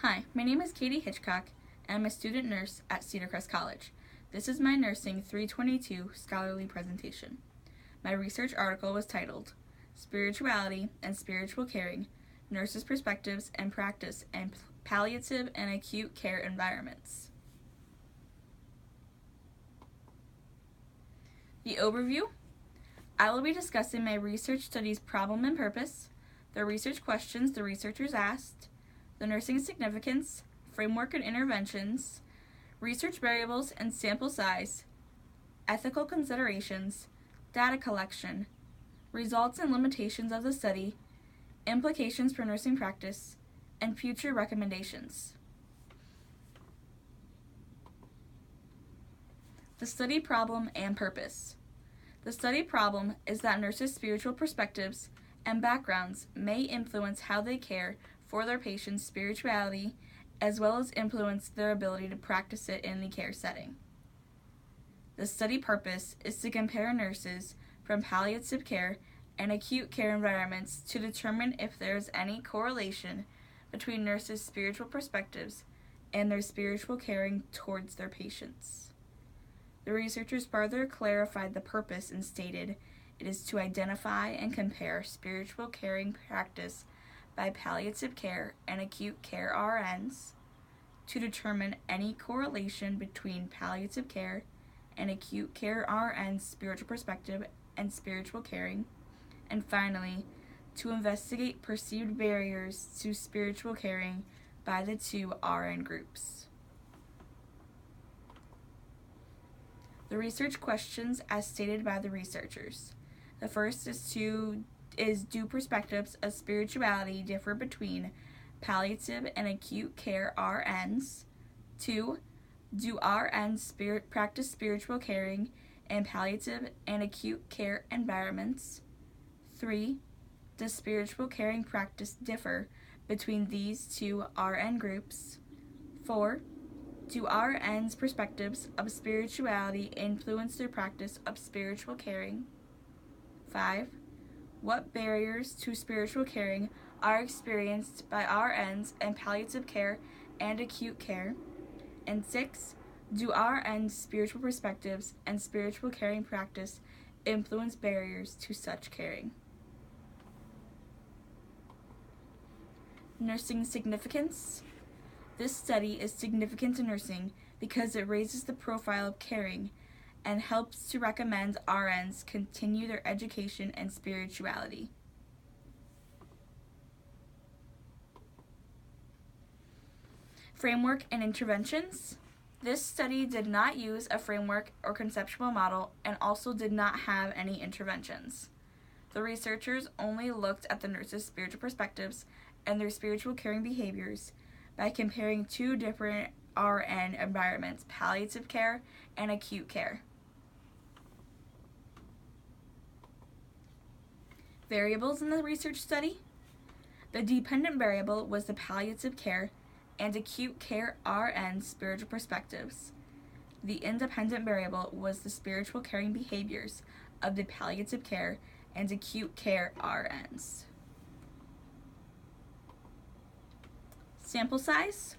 Hi, my name is Katie Hitchcock, and I'm a student nurse at Cedar Crest College. This is my Nursing 322 scholarly presentation. My research article was titled, Spirituality and Spiritual Caring, Nurses' Perspectives and Practice in Palliative and Acute Care Environments. The overview. I will be discussing my research study's problem and purpose, the research questions the researchers asked, the nursing significance, framework and interventions, research variables and sample size, ethical considerations, data collection, results and limitations of the study, implications for nursing practice, and future recommendations. The study problem and purpose. The study problem is that nurses' spiritual perspectives and backgrounds may influence how they care for their patients' spirituality, as well as influence their ability to practice it in the care setting. The study purpose is to compare nurses from palliative care and acute care environments to determine if there is any correlation between nurses' spiritual perspectives and their spiritual caring towards their patients. The researchers further clarified the purpose and stated it is to identify and compare spiritual caring practice by palliative care and acute care RNs, to determine any correlation between palliative care and acute care RN's spiritual perspective and spiritual caring, and finally, to investigate perceived barriers to spiritual caring by the two RN groups. The research questions as stated by the researchers. The first is do perspectives of spirituality differ between palliative and acute care RNs? 2. Do RNs practice spiritual caring in palliative and acute care environments? 3. Does spiritual caring practice differ between these two RN groups? 4. Do RNs' perspectives of spirituality influence their practice of spiritual caring? 5. What barriers to spiritual caring are experienced by RNs in palliative care and acute care? And 6. Do RNs' spiritual perspectives and spiritual caring practice influence barriers to such caring? Nursing significance. This study is significant to nursing because it raises the profile of caring and helps to recommend RNs continue their education and spirituality. Framework and interventions. This study did not use a framework or conceptual model and also did not have any interventions. The researchers only looked at the nurses' spiritual perspectives and their spiritual caring behaviors by comparing two different RN environments, palliative care and acute care. Variables in the research study. The dependent variable was the palliative care and acute care RN spiritual perspectives. The independent variable was the spiritual caring behaviors of the palliative care and acute care RNs. Sample size.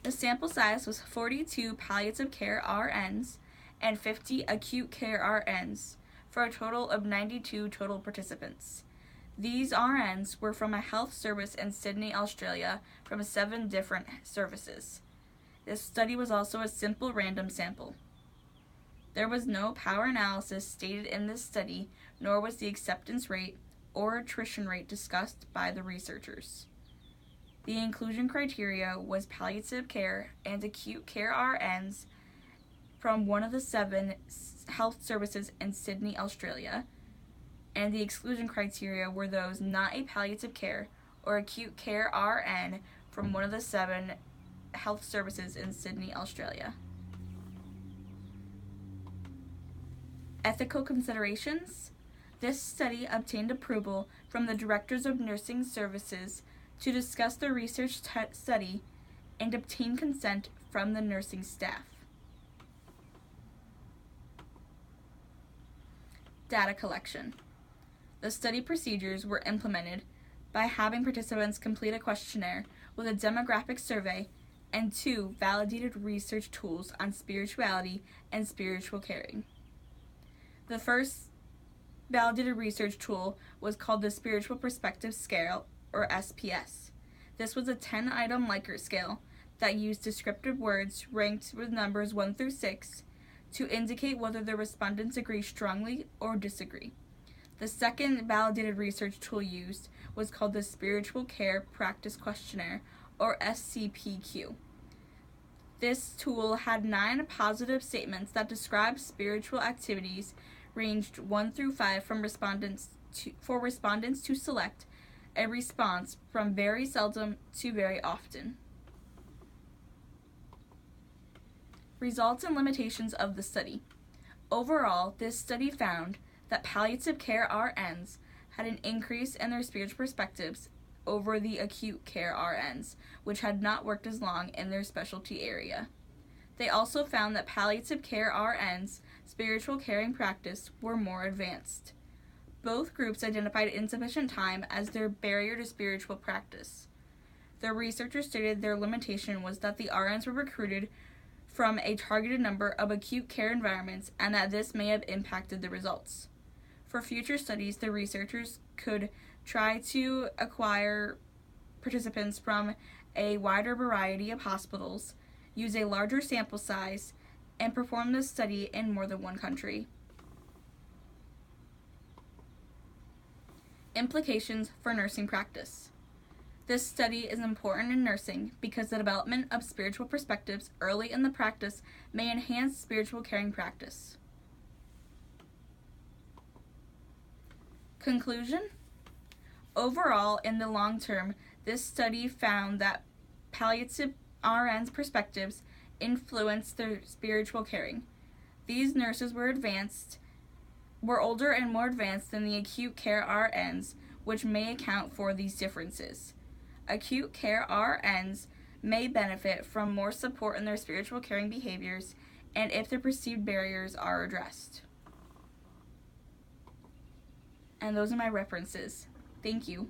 The sample size was 42 palliative care RNs and 50 acute care RNs, for a total of 92 total participants. These RNs were from a health service in Sydney, Australia, from 7 different services. This study was also a simple random sample. There was no power analysis stated in this study, nor was the acceptance rate or attrition rate discussed by the researchers. The inclusion criteria was palliative care and acute care RNs from one of the 7 health services in Sydney, Australia, and the exclusion criteria were those not a palliative care or acute care RN from one of the 7 health services in Sydney, Australia. Ethical considerations. This study obtained approval from the Directors of Nursing Services to discuss the research study and obtain consent from the nursing staff. Data collection. The study procedures were implemented by having participants complete a questionnaire with a demographic survey, and 2 validated research tools on spirituality and spiritual caring. The first validated research tool was called the Spiritual Perspective Scale, or SPS. This was a 10-item Likert scale that used descriptive words ranked with numbers 1 through 6 to indicate whether the respondents agree strongly or disagree. The second validated research tool used was called the Spiritual Care Practice Questionnaire, or SCPQ. This tool had 9 positive statements that described spiritual activities ranged 1 through 5 for respondents to select a response from very seldom to very often. Results and limitations of the study. Overall, this study found that palliative care RNs had an increase in their spiritual perspectives over the acute care RNs, which had not worked as long in their specialty area. They also found that palliative care RNs' spiritual caring practice were more advanced. Both groups identified insufficient time as their barrier to spiritual practice. The researchers stated their limitation was that the RNs were recruited from a targeted number of acute care environments and that this may have impacted the results. For future studies, the researchers could try to acquire participants from a wider variety of hospitals, use a larger sample size, and perform this study in more than one country. Implications for nursing practice. This study is important in nursing because the development of spiritual perspectives early in the practice may enhance spiritual caring practice. Conclusion? Overall, in the long term, this study found that palliative RNs' perspectives influenced their spiritual caring. These nurses were older and more advanced than the acute care RNs, which may account for these differences. Acute care RNs may benefit from more support in their spiritual caring behaviors and if their perceived barriers are addressed. And those are my references. Thank you.